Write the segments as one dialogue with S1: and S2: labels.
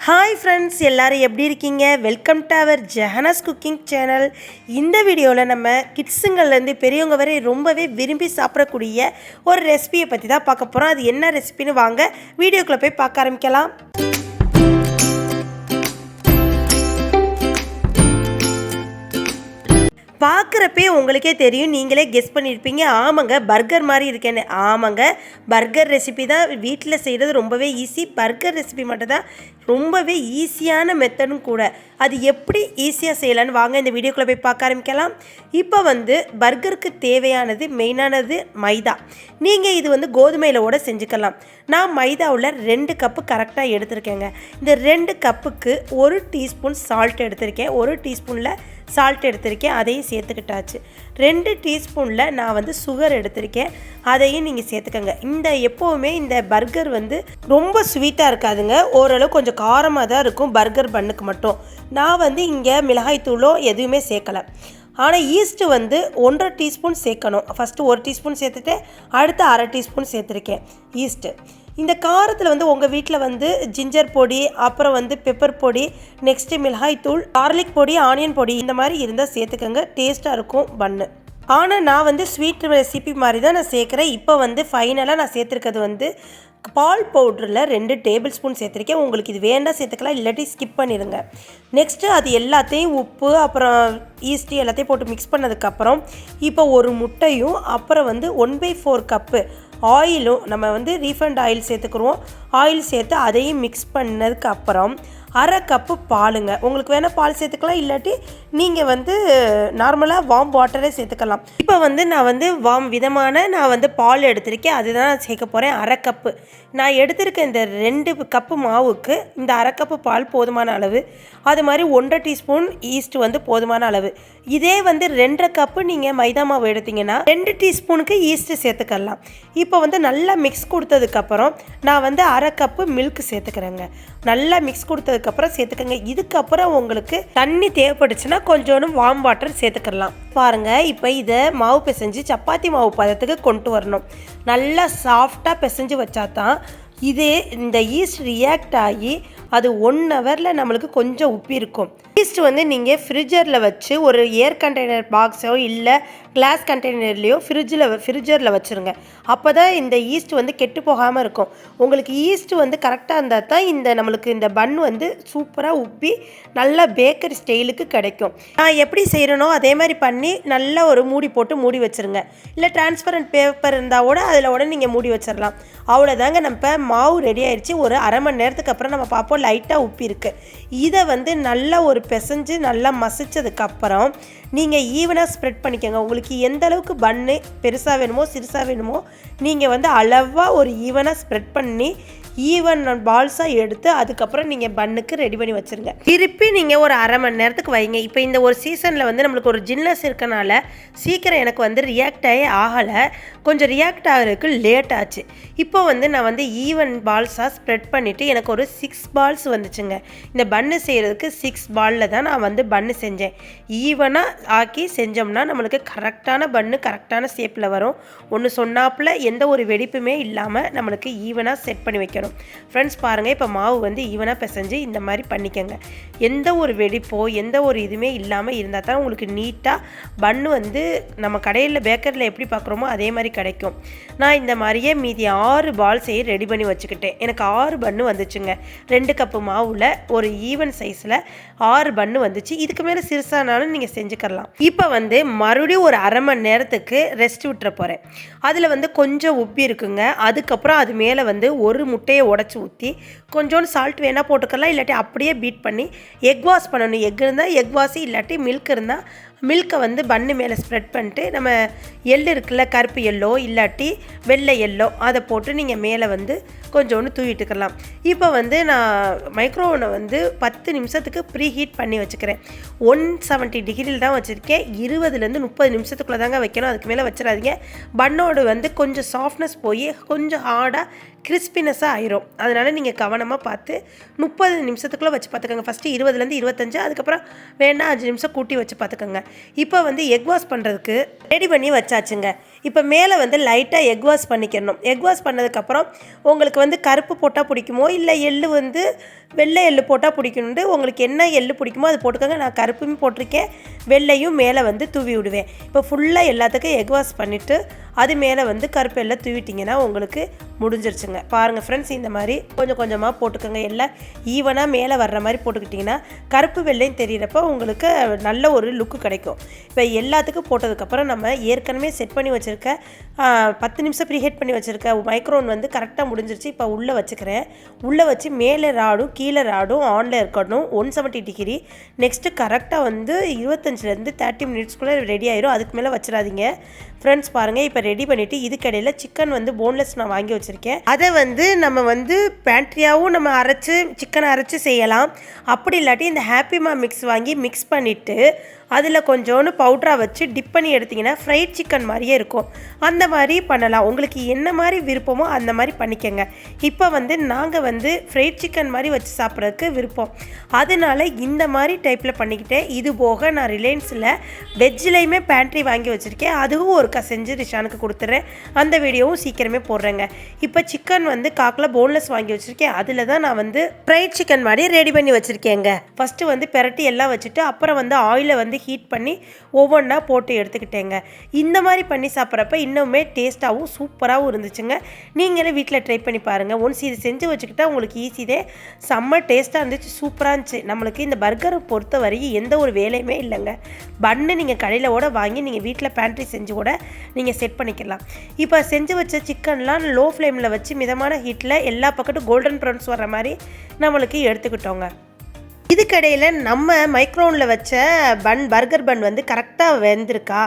S1: Hi friends, எல்லோரும் எப்படி இருக்கீங்க? Welcome to our Jahana's cooking channel. இந்த வீடியோவில் நம்ம கிட்ஸுங்கள்லேருந்து பெரியவங்க வரை ரொம்பவே விரும்பி சாப்பிடக்கூடிய ஒரு ரெசிபியை பற்றி தான் பார்க்க போகிறோம். அது என்ன ரெசிபின்னு வாங்க வீடியோக்குள்ளே போய் பார்க்க ஆரம்பிக்கலாம். பார்க்குறப்பே உங்களுக்கே தெரியும், நீங்களே கெஸ் பண்ணியிருப்பீங்க. ஆமாங்க, பர்கர் மாதிரி இருக்கேன்னு. ஆமாங்க, பர்கர் ரெசிபி தான். வீட்டில் செய்கிறது ரொம்பவே ஈஸி. பர்கர் ரெசிபி மட்டும் தான் ரொம்பவே ஈஸியான மெத்தடும் கூட. அது எப்படி ஈஸியாக செய்யலான்னு வாங்க இந்த வீடியோக்குள்ளே போய் பார்க்க ஆரம்பிக்கலாம். இப்போ பர்கருக்கு தேவையானது மெயினானது மைதா. நீங்கள் இது கோதுமையிலோட செஞ்சுக்கலாம். நான் மைதாவில் 2 கப்பு கரெக்டாக எடுத்திருக்கேங்க. இந்த 2 கப்புக்கு 1 டீஸ்பூன் சால்ட் எடுத்திருக்கேன். 1 டீஸ்பூனில் சால்ட் எடுத்திருக்கேன், அதையும் சேர்த்துக்கிட்டாச்சு. 2 டீஸ்பூனில் நான் சுகர் எடுத்திருக்கேன், அதையும் நீங்கள் சேர்த்துக்கங்க. எப்போவுமே இந்த பர்கர் ரொம்ப ஸ்வீட்டாக இருக்காதுங்க, ஓரளவு கொஞ்சம் காரமாக தான் இருக்கும் பர்கர் பண்ணுக்கு மட்டும். நான் இங்கே மிளகாய் தூளோ எதுவுமே சேர்க்கலை. ஆனால் ஈஸ்ட்டு 1.5 டீஸ்பூன் சேர்க்கணும். ஃபஸ்ட்டு 1 டீஸ்பூன் சேர்த்துட்டு அடுத்து 1/2 டீஸ்பூன் சேர்த்துருக்கேன் ஈஸ்ட்டு. இந்த காரத்தில் உங்கள் வீட்டில் ஜிஞ்சர் பொடி, அப்புறம் பெப்பர் பொடி, நெக்ஸ்ட்டு மிளகாய் தூள், கார்லிக் பொடி, ஆனியன் பொடி இந்த மாதிரி இருந்தால் சேர்த்துக்கங்க. டேஸ்ட்டாக இருக்கும் பன்னு. ஆனால் நான் ஸ்வீட் ரெசிபி மாதிரி தான் நான் சேர்க்குறேன். இப்போ ஃபைனலாக நான் சேர்த்துருக்கிறது பால் பவுடரில் 2 டேபிள் ஸ்பூன் சேர்த்துருக்கேன். உங்களுக்கு இது வேண்டாம் சேர்த்துக்கலாம், இல்லாட்டி ஸ்கிப் பண்ணிடுங்க. நெக்ஸ்ட்டு அது எல்லாத்தையும் உப்பு அப்புறம் ஈஸ்ட்டு எல்லாத்தையும் போட்டு மிக்ஸ் பண்ணதுக்கப்புறம் இப்போ ஒரு முட்டையும் அப்புறம் 1/4 கப்பு ஆயிலும் நம்ம ரீஃபண்ட் ஆயில் சேர்த்துக்குருவோம். ஆயில் சேர்த்து அதையும் மிக்ஸ் பண்ணதுக்கு அப்புறம் 1/2 கப்பு பாலுங்க. உங்களுக்கு வேணால் பால் சேர்த்துக்கலாம், இல்லாட்டி நீங்கள் நார்மலாக வார்ம் வாட்டரே சேர்த்துக்கலாம். இப்போ நான் வார்ம் விதமான பால் எடுத்திருக்கேன், அதுதான் நான் சேர்க்க போகிறேன். 1/2 கப்பு நான் எடுத்திருக்க இந்த 2 கப்பு மாவுக்கு இந்த 1/2 கப்பு பால் போதுமான அளவு. அது மாதிரி 1/2 டீஸ்பூன் ஈஸ்ட்டு போதுமான அளவு. இதே 2.5 கப்பு நீங்கள் மைதா மாவு எடுத்திங்கன்னா 2 டீஸ்பூனுக்கு ஈஸ்ட்டு சேர்த்துக்கலாம். இப்போ நல்லா மிக்ஸ் கொடுத்ததுக்கப்புறம் நான் 1/2 கப்பு மில்க் சேர்த்துக்கிறேங்க. நல்லா மிக்ஸ் கொடுத்ததுக்கப்புறம் சேர்த்துக்கங்க. இதுக்கப்புறம் உங்களுக்கு தண்ணி தேவைப்படுச்சுன்னா கொஞ்சோண்டு வார்ம் வாட்டர் சேர்த்துக்கலாம். பாருங்கள், இப்போ இதை மாவு பிசைஞ்சு சப்பாத்தி மாவு பதத்துக்கு கொண்டு வரணும். நல்லா சாஃப்டாக பிசைஞ்சு வச்சா தான் இந்த ஈஸ்ட் ரியாக்ட் ஆகி அது 1 ஹவரில் நம்மளுக்கு கொஞ்சம் உப்பி இருக்கும். ஈஸ்ட் நீங்கள் ஃப்ரிட்ஜரில் வச்சு ஒரு ஏர் கண்டெய்னர் பாக்ஸோ இல்லை கிளாஸ் கண்டெய்னர்லேயோ ஃப்ரிட்ஜரில் வச்சுருங்க. அப்போ தான் இந்த ஈஸ்ட் கெட்டு போகாமல் இருக்கும். உங்களுக்கு ஈஸ்ட் கரெக்டாக இருந்தால் தான் நம்மளுக்கு இந்த பன் சூப்பராக உப்பி நல்லா பேக்கரி ஸ்டைலுக்கு கிடைக்கும். நான் எப்படி செய்கிறனோ அதே மாதிரி பண்ணி நல்லா ஒரு மூடி போட்டு மூடி வச்சுருங்க. இல்லை டிரான்ஸ்பரண்ட் பேப்பர் இருந்தால் கூட அதில் நீங்கள் மூடி வச்சிடலாம். அவ்வளோதாங்க, நம்ம மாவு ரெடி ஆயிடுச்சு. ஒரு 1/2 மணி நேரத்துக்கு அப்புறம் நம்ம பார்ப்போம் லைட்டாக உப்பி இருக்குது. இதை நல்லா ஒரு பிசைஞ்சு நல்லா மசிச்சதுக்கப்புறம் நீங்கள் ஈவனாக ஸ்ப்ரெட் பண்ணிக்கோங்க. உங்களுக்கு எந்த அளவுக்கு பன்னு பெருசாக வேணுமோ சிறுசாக வேணுமோ நீங்கள் அளவாக ஒரு ஈவனாக ஸ்ப்ரெட் பண்ணி ஈவன் பால்ஸாக எடுத்து அதுக்கப்புறம் நீங்கள் பன்னுக்கு ரெடி பண்ணி வச்சுருங்க. திருப்பி நீங்கள் ஒரு 1/2 மணி நேரத்துக்கு வைங்க. இப்போ இந்த ஒரு சீசனில் நம்மளுக்கு ஒரு ஜில்னஸ் இருக்கனால சீக்கிரம் எனக்கு ரியாக்ட் ஆகலை, கொஞ்சம் ரியாக்ட் ஆகிறதுக்கு லேட் ஆச்சு. இப்போ நான் ஈவன் பால்ஸாக ஸ்ப்ரெட் பண்ணிவிட்டு எனக்கு ஒரு 6 பால்ஸ் வந்துச்சுங்க. இந்த பன்னு செய்கிறதுக்கு 6 பாலில் தான் நான் பன்னு செஞ்சேன். ஈவனாக ஆக்கி செஞ்சோம்னா நம்மளுக்கு கரெக்டான பன்னு கரெக்டான ஷேப்பில் வரும். ஒன்று சொன்னாப்பில் எந்த ஒரு வெடிப்புமே இல்லாமல் நம்மளுக்கு ஈவனாக செட் பண்ணி வைக்கணும். ஃப்ரெண்ட்ஸ் பாருங்கள், இப்போ மாவு ஈவனாக பிசைஞ்சு இந்த மாதிரி பண்ணிக்கோங்க. எந்த ஒரு வெடிப்போ எந்த ஒரு இதுவுமே இல்லாமல் இருந்தால் தான் உங்களுக்கு நீட்டாக பன்னு நம்ம கடையில் பேக்கரியில் எப்படி பார்க்குறோமோ அதே மாதிரி கிடைக்கும். நான் இந்த மாதிரியே மீதி 6 பால்ஸையே ரெடி பண்ணி வச்சுக்கிட்டேன். எனக்கு 6 பன்னு வந்துச்சுங்க. 2 கப்பு மாவில் ஒரு ஈவன் சைஸில் 6 பன்னு வந்துச்சு. இதுக்கு மேலே சிறுசானாலும் நீங்கள் செஞ்சுக்கலாம். இப்போ மறுபடியும் ஒரு 1/2 மணி நேரத்துக்கு ரெஸ்ட் விட்டுற போகிறேன். அதில் கொஞ்சம் உப்பி இருக்குங்க. அதுக்கப்புறம் அது மேலே ஒரு முட்டையை உடச்சி ஊற்றி கொஞ்சோண்டு சால்ட் வேணால் போட்டுக்கலாம், இல்லாட்டி அப்படியே பீட் பண்ணி எக் வாஷ் பண்ணணும். எக் இருந்தால் எக் வாஷ், இல்லாட்டி மில்க் இருந்தால் மில்கை பன்னு மேலே ஸ்ப்ரெட் பண்ணிட்டு நம்ம எள்ளு இருக்குல்ல, கருப்பு எல்லோ இல்லாட்டி வெள்ளை எல்லோ, அதை போட்டு நீங்கள் மேலே கொஞ்சோண்டு தூவிட்டுக்கலாம். இப்போ நான் மைக்ரோவனை 10 நிமிஷத்துக்கு ப்ரீ ஹீட் பண்ணி வச்சுக்கிறேன். 170 டிகிரியில் தான் வச்சுருக்கேன். 20லேருந்து 30 நிமிஷத்துக்குள்ளே தாங்க வைக்கணும், அதுக்கு மேலே வச்சிடாதீங்க. பன்னோடு கொஞ்சம் சாஃப்ட்னஸ் போய் கொஞ்சம் ஹார்டாக கிறிஸ்பினஸாக ஆயிரும். அதனால் நீங்கள் கவனமாக பார்த்து 30 நிமிஷத்துக்குள்ளே வச்சு பார்த்துக்கோங்க. ஃபஸ்ட்டு 20லேருந்து 25, அதுக்கப்புறம் வேணால் 5 நிமிஷம் கூட்டி வச்சு பார்த்துக்கோங்க. இப்போ எக் வாஷ் பண்ணுறதுக்கு ரெடி பண்ணி வச்சாச்சுங்க. இப்போ மேலே வந்து லைட்டாக எக் வாஷ் பண்ணிக்கணும். எக் வாஷ் பண்ணதுக்கப்புறம் உங்களுக்கு வந்து கருப்பு போட்டால் பிடிக்குமோ இல்லை எள்ளு வந்து வெள்ளை எள்ளு போட்டால் பிடிக்கணுண்டு உங்களுக்கு என்ன எள்ளு பிடிக்குமோ அது போட்டுக்கோங்க. நான் கருப்பும் போட்டிருக்கேன், வெள்ளையும் மேலே வந்து தூவி விடுவேன். இப்போ ஃபுல்லாக எல்லாத்துக்கும் எக் வாஷ் பண்ணிவிட்டு அது மேலே வந்து கருப்பு எல்லாம் தூவிட்டிங்கன்னா உங்களுக்கு முடிஞ்சிருச்சுங்க. பாருங்கள் ஃப்ரெண்ட்ஸ், இந்த மாதிரி கொஞ்சம் கொஞ்சமாக போட்டுக்கோங்க. எல்லாம் ஈவனாக மேலே வர்ற மாதிரி போட்டுக்கிட்டிங்கன்னா கருப்பு வெள்ளையும் தெரிகிறப்ப உங்களுக்கு நல்ல ஒரு லுக்கு கிடைக்கும். இப்போ எல்லாத்துக்கும் போட்டதுக்கப்புறம் நம்ம ஏற்கனவே செட் பண்ணி வச்சுருக்க 10 நிமிஷம் ப்ரீஹீட் பண்ணி வச்சுருக்க மைக்ரோன் வந்து கரெக்டாக முடிஞ்சிருச்சு. இப்போ உள்ளே வச்சுக்கிறேன். உள்ளே வச்சு மேலே ராடும் கீழே ராடும் ஆனில் இருக்கணும், 170 டிகிரி. நெக்ஸ்ட்டு கரெக்டாக வந்து 25லேருந்து 30 மினிட்ஸ்க்குள்ளே ரெடி ஆயிரும். அதுக்கு மேலே வச்சிடாதீங்க ஃப்ரெண்ட்ஸ். பாருங்கள், இப்போ ரெடி பண்ணிவிட்டு இதுக்கடையில் சிக்கன் வந்து போன்லெஸ் நான் வாங்கி வச்சுருக்கேன். அதை வந்து நம்ம வந்து பேண்ட்ரியாவும் நம்ம சிக்கனை அரைச்சி செய்யலாம். அப்படி இல்லாட்டி இந்த ஹாப்பிமா மிக்ஸ் வாங்கி மிக்ஸ் பண்ணிவிட்டு அதில் கொஞ்சோண்டு பவுட்ராக வச்சு டிப் பண்ணி எடுத்திங்கன்னா ஃப்ரைட் சிக்கன் மாதிரியே இருக்கும். அந்த மாதிரி பண்ணலாம். உங்களுக்கு என்ன மாதிரி விருப்பமோ அந்த மாதிரி பண்ணிக்கோங்க. இப்போ வந்து நாங்கள் வந்து ஃப்ரைட் சிக்கன் மாதிரி வச்சு சாப்பிட்றதுக்கு விருப்பம், அதனால் இந்த மாதிரி டைப்பில் பண்ணிக்கிட்டேன். இது போக நான் ரிலையன்ஸில் வெஜ்லேயுமே பேண்ட்ரி வாங்கி வச்சுருக்கேன். அதுவும் ஒரு செஞ்சு ரிஷானுக்கு கொடுத்துட்றேன். அந்த வீடியோவும் சீக்கிரமே போடுறேங்க. இப்போ சிக்கன் வந்து காக்கில் போன்லெஸ் வாங்கி வச்சுருக்கேன். அதில் தான் நான் வந்து ஃப்ரைட் சிக்கன் மாதிரி ரெடி பண்ணி வச்சுருக்கேங்க. ஃபஸ்ட்டு வந்து பெரட்டி எல்லாம் வச்சுட்டு அப்புறம் வந்து ஆயிலை வந்து ஹீட் பண்ணி ஒவ்வொன்றா போட்டு எடுத்துக்கிட்டேங்க. இந்த மாதிரி பண்ணி சாப்பிட்றப்ப இன்னுமே டேஸ்ட்டாகவும் சூப்பராகவும் இருந்துச்சுங்க. நீங்களே வீட்டில் ட்ரை பண்ணி பாருங்கள். ஒன்ஸ் இது செஞ்சு வச்சுக்கிட்டா உங்களுக்கு ஈஸிதே, செம்ம டேஸ்ட்டாக இருந்துச்சு, சூப்பராக இருந்துச்சு. நம்மளுக்கு இந்த பர்கரை பொறுத்த வரைக்கும் எந்த ஒரு வேலையுமே இல்லைங்க. பன்னு நீங்கள் கடையில் கூட வாங்கி நீங்கள் வீட்டில் பேண்ட்ரி செஞ்சு கூட நீங்கள் செட் பண்ணிக்கலாம். இப்போ செஞ்சு வச்ச சிக்கன்லாம் லோ ஃப்ளேமில் வச்சு மிதமான ஹீட்டில் எல்லா பக்கட்டும் கோல்டன் ப்ரௌன்ஸ் வர்ற மாதிரி நம்மளுக்கு எடுத்துக்கிட்டோங்க. இதுக்கடையில் நம்ம மைக்ரோனில் வச்ச பர்கர் பன் வந்து கரெக்டாக வெந்திருக்கா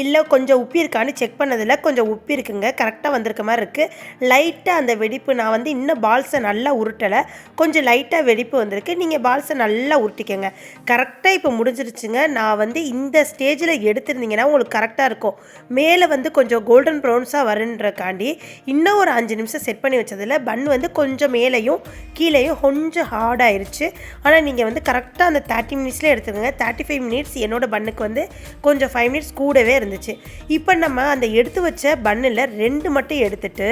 S1: இல்லை கொஞ்சம் உப்பி இருக்கான்னு செக் பண்ணதில் கொஞ்சம் உப்பி இருக்குங்க. கரெக்டாக வந்திருக்க மாதிரி இருக்குது. லைட்டாக அந்த வெடிப்பு, நான் வந்து இன்னும் பால்ஸை நல்லா உருட்டலை, கொஞ்சம் லைட்டாக வெடிப்பு வந்திருக்கு. நீங்கள் பால்ஸை நல்லா உருட்டிக்கங்க. கரெக்டாக இப்போ முடிஞ்சிருச்சுங்க. நான் வந்து இந்த ஸ்டேஜில் எடுத்துருந்தீங்கன்னா உங்களுக்கு கரெக்டாக இருக்கும். மேலே வந்து கொஞ்சம் கோல்டன் ப்ரௌன்ஸாக வருன்றக்காண்டி இன்னும் ஒரு 5 நிமிஷம் செட் பண்ணி வச்சதில் பன் வந்து கொஞ்சம் மேலேயும் கீழேயும் கொஞ்சம் ஹார்டாயிருச்சு. ஆனால் நீங்கள் வந்து கரெக்டாக அந்த 30 மினிட்ஸ்லேயே எடுத்துக்கோங்க. 35 மினிட்ஸ் என்னோடய பன்னுக்கு வந்து கொஞ்சம் 5 மினிட்ஸ் கூடவே இருந்துச்சு. இப்போ நம்ம அந்த எடுத்து வச்ச பன்னில் 2 மட்டும் எடுத்துட்டு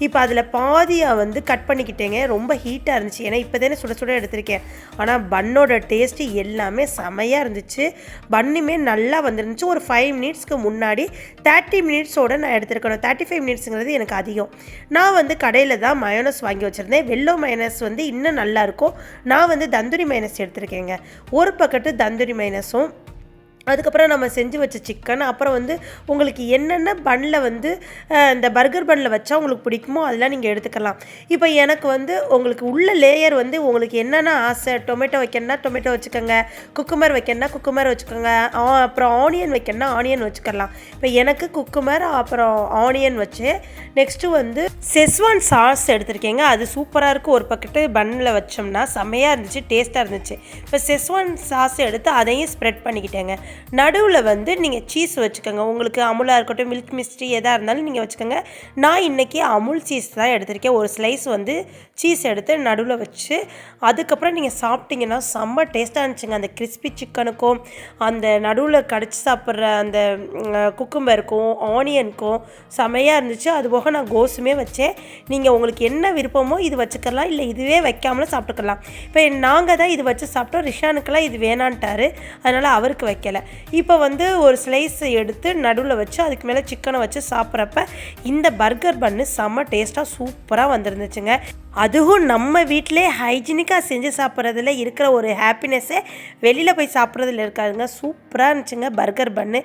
S1: இப்போ அதில் பாதியாக வந்து கட் பண்ணிக்கிட்டேங்க. ரொம்ப ஹீட்டாக இருந்துச்சு, ஏன்னா இப்போ தானே சுட சுட எடுத்திருக்கேன். ஆனால் பன்னோட டேஸ்ட்டு எல்லாமே செமையாக இருந்துச்சு. பன்னுமே நல்லா வந்துருந்துச்சு. ஒரு 5 மினிட்ஸ்க்கு முன்னாடி 30 மினிட்ஸோடு நான் எடுத்துருக்கணும். 35 மினிட்ஸுங்கிறது எனக்கு அதிகம். நான் வந்து கடையில் தான் மயோனஸ் வாங்கி வச்சுருந்தேன். வெள்ளோ மயோனஸ் வந்து இன்னும் நல்லாயிருக்கும். நான் வந்து தந்தூரி மயோனஸ் எடுத்துருக்கேங்க. ஒரு பக்கெட்டு தந்தூரி மைனஸும் அதுக்கப்புறம் நம்ம செஞ்சு வச்ச சிக்கன், அப்புறம் வந்து உங்களுக்கு என்னென்ன பன்னில் வந்து இந்த பர்கர் பன்னில் வச்சா உங்களுக்கு பிடிக்குமோ அதெல்லாம் நீங்கள் எடுத்துக்கலாம். இப்போ எனக்கு வந்து உங்களுக்கு உள்ள லேயர் வந்து உங்களுக்கு என்னென்ன ஆசை, டொமேட்டோ வைக்கணும்னா டொமேட்டோ வச்சுக்கோங்க, குக்குமர் வைக்கணும்னா குக்குமர் வச்சுக்கோங்க, அப்புறம் ஆனியன் வைக்கணும்னா ஆனியன் வச்சுக்கலாம். இப்போ எனக்கு குக்குமர் அப்புறம் ஆனியன் வச்சு நெக்ஸ்ட்டு வந்து செஸ்வான் சாஸ் எடுத்துருக்கேங்க. அது சூப்பராக இருக்கும். ஒரு பக்கெட்டு பன்னில் வச்சோம்னா செம்மையாக இருந்துச்சு, டேஸ்ட்டாக இருந்துச்சு. இப்போ செஸ்வான் சாஸ் எடுத்து அதையும் ஸ்ப்ரெட் பண்ணிக்கிட்டேங்க. நடுவில் வந்து நீங்கள் சீஸ் வச்சுக்கோங்க. உங்களுக்கு அமுலாக இருக்கட்டும், மில்க் மிஸ்ட்ரி எதாக இருந்தாலும் நீங்கள் வச்சுக்கோங்க. நான் இன்றைக்கி அமுல் சீஸ் தான் எடுத்திருக்கேன். ஒரு ஸ்லைஸ் வந்து சீஸ் எடுத்து நடுவில் வச்சு அதுக்கப்புறம் நீங்கள் சாப்பிட்டீங்கன்னா செம்ம டேஸ்ட்டாக இருந்துச்சுங்க. அந்த கிறிஸ்பி சிக்கனுக்கும் அந்த நடுவில் கடிச்சு சாப்பிட்ற அந்த குக்கும்பருக்கும் ஆனியனுக்கும் செம்மையாக இருந்துச்சு. அதுபோக நான் கோஸுமே வச்சேன். நீங்கள் உங்களுக்கு என்ன விருப்பமோ இது வச்சுக்கலாம், இல்லை இதுவே வைக்காமலும் சாப்பிட்டுக்கலாம். இப்போ நாங்கள் தான் இது வச்சு சாப்பிட்டோம். ரிஷானுக்கெல்லாம் இது வேணான்ட்டார், அதனால் அவருக்கு வைக்கலை. இப்போ வந்து ஒரு ஸ்லைஸ் எடுத்து நடுவில் வச்சு அதுக்கு மேலே சிக்கனை வச்சு சாப்பிட்றப்ப இந்த பர்கர் பன்னு செம்ம டேஸ்ட்டாக சூப்பராக வந்துருந்துச்சுங்க. அதுவும் நம்ம வீட்டிலே ஹைஜீனிக்காக செஞ்சு சாப்பிட்றதுல இருக்கிற ஒரு ஹாப்பினஸ்ஸே வெளியில் போய் சாப்பிட்றதுல இருக்காதுங்க. சூப்பராக இருந்துச்சுங்க பர்கர் பன்னு.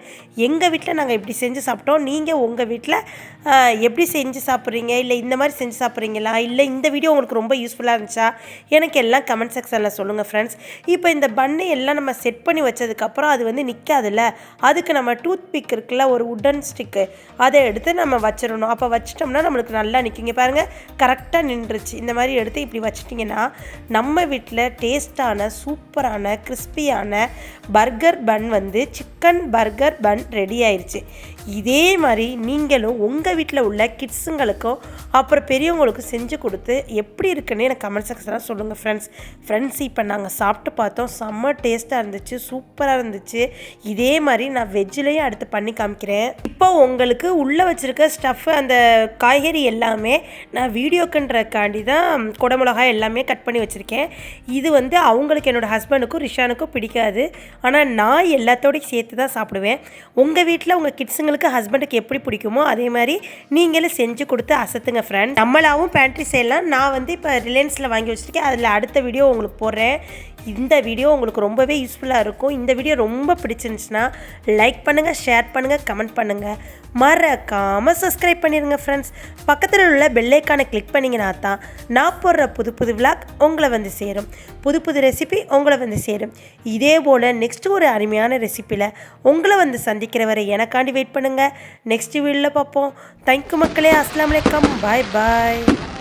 S1: எங்கள் வீட்டில் நாங்கள் இப்படி செஞ்சு சாப்பிட்டோம். நீங்கள் உங்கள் வீட்டில் எப்படி செஞ்சு சாப்பிட்றீங்க, இல்லை இந்த மாதிரி செஞ்சு சாப்பிட்றீங்களா, இல்லை இந்த வீடியோ உங்களுக்கு ரொம்ப யூஸ்ஃபுல்லாக இருந்துச்சா, எனக்கு எல்லாம் கமெண்ட் செக்ஷனில் சொல்லுங்கள் ஃப்ரெண்ட்ஸ். இப்போ இந்த பன்னு எல்லாம் நம்ம செட் பண்ணி வச்சதுக்கப்புறம் அது வந்து நிற்காதுல்ல, அதுக்கு நம்ம டூத் பிக் இருக்குல்ல, ஒரு உட்டன் ஸ்டிக்கு, அதை எடுத்து நம்ம வச்சிடணும். அப்போ வச்சிட்டோம்னா நம்மளுக்கு நல்லா நிற்குங்க. பாருங்கள், கரெக்டாக நின்றுச்சு. இந்த மாதிரி எடுத்து இப்படி வச்சிட்டிங்கன்னா நம்ம வீட்டில் டேஸ்டான சூப்பரான கிறிஸ்பியான பர்கர் பன் வந்து சிக்கன் பர்கர் பன் ரெடி ஆயிடுச்சு. இதே மாதிரி நீங்களும் உங்கள் வீட்டில் உள்ள கிட்ஸுங்களுக்கும் அப்புறம் பெரியவங்களுக்கும் செஞ்சு கொடுத்து எப்படி இருக்குன்னு எனக்கு கமெண்ட் செக்ஷனில் சொல்லுங்கள் ஃப்ரெண்ட்ஸ். இப்போ நாங்கள் சாப்பிட்டு பார்த்தோம், செம்ம டேஸ்ட்டாக இருந்துச்சு, சூப்பராக இருந்துச்சு. இதே மாதிரி நான் வெஜ்ஜிலையும் அடுத்து பண்ணி காமிக்கிறேன். இப்போ உங்களுக்கு உள்ளே வச்சுருக்க ஸ்டஃப் அந்த காய்கறி எல்லாமே நான் வீடியோக்குன்றக்காண்டி தான் குடமிளகாய் எல்லாமே கட் பண்ணி வச்சுருக்கேன். இது வந்து அவங்களுக்கு என்னோடய ஹஸ்பண்டுக்கும் ரிஷானுக்கும் பிடிக்காது. ஆனால் நான் எல்லாத்தோடையும் சேர்த்து தான் சாப்பிடுவேன். உங்கள் வீட்டில் உங்கள் கிட்ஸுங்களுக்கு ஹஸ்பண்டுக்கு எப்படி பிடிக்குமோ அதே மாதிரி நீங்களும் செஞ்சு கொடுத்து அசத்துங்க ஃப்ரெண்ட். நம்மளாவும் பேண்ட்ரி செய்யலாம். நான் வந்து இப்போ ரிலையன்ஸில் வாங்கி வச்சுருக்கேன். அதில் அடுத்த வீடியோ உங்களுக்கு போடுறேன். இந்த வீடியோ உங்களுக்கு ரொம்பவே யூஸ்ஃபுல்லாக இருக்கும். இந்த வீடியோ ரொம்ப பிடிச்சிருந்துச்சுன்னா லைக் பண்ணுங்கள், ஷேர் பண்ணுங்கள், கமெண்ட் பண்ணுங்கள். மறக்காமல் சப்ஸ்கிரைப் பண்ணிடுங்க ஃப்ரெண்ட்ஸ். பக்கத்தில் உள்ள பெல் ஐக்கானை கிளிக் பண்ணிங்கன்னா தான் நான் போடுற புது விளாக் உங்களை வந்து சேரும். புது ரெசிபி உங்களை வந்து சேரும். இதே போல் நெக்ஸ்ட் ஒரு அருமையான ரெசிப்பியில் உங்களை வந்து சந்திக்கிற வரை எனக்காண்டி வெயிட் பண்ணுங்கள். நெக்ஸ்ட் வீடியோவில் பார்ப்போம். தேங்க்யூ மக்களே. அஸ்ஸலாமு அலைக்கும். பாய்.